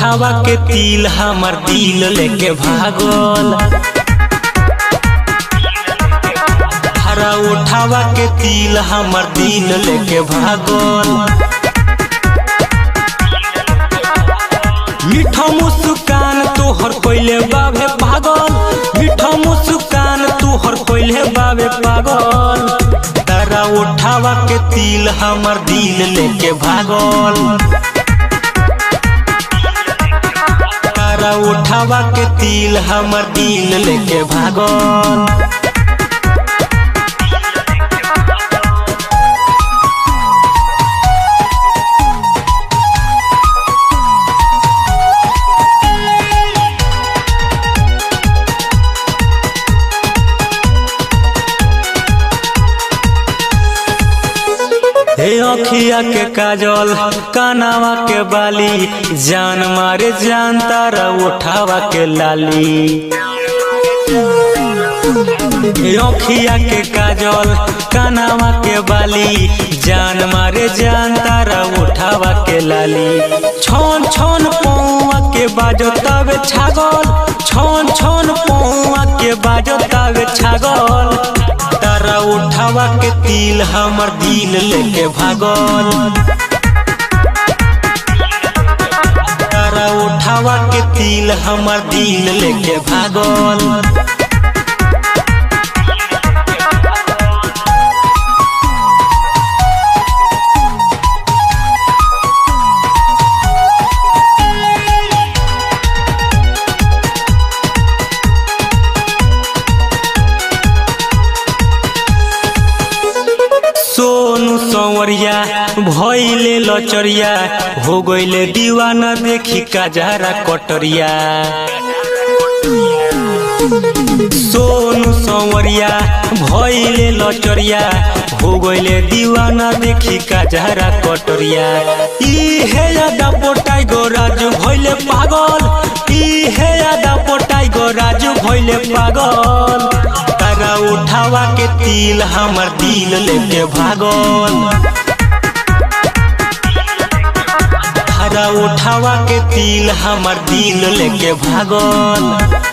उठावा के तिल हमर दिल लेके भागल। हरा उठावा के तिल हमर दिल लेके भागल। मीठा मुस्कान तोहर कोइले बाबे पागल। मीठा मुस्कान तोहर कोइले बाबे पागल। तारा उठावा के तिल हमर दिल लेके भागल। तारा उठावा के तिल हमर दिल लेके भागल। हे अखिया के काजल कानावा के बाली जान मारे जान तारा उठावा के लाली। हे अखिया के काजल कानावा के बाली जान मारे जान तारा उठावा के लाली। छन छन पौआ के बाजो तबे छागल। छन छन पौआ के बाजो तबे छागल। तारा उठावा के तिल हमर दिल लेके भागल। तारा उठावा के तिल हमर दिल लेके भागल। सोनू संवरिया भइले लचरिया हो गइले दीवाना देखी काजरा कटरिया। सोनू संवरिया भइले लचरिया हो गइले दीवाना देखी काजरा कटरिया। इहे यादा पोटाई गो राजू भइले पागल। इहे यादा पोटाई गो राजू भइले पागल। तारा उठावा के तिल हमर दिल लेके भागल। तारा उठावा के तिल हमर दिल लेके भागल।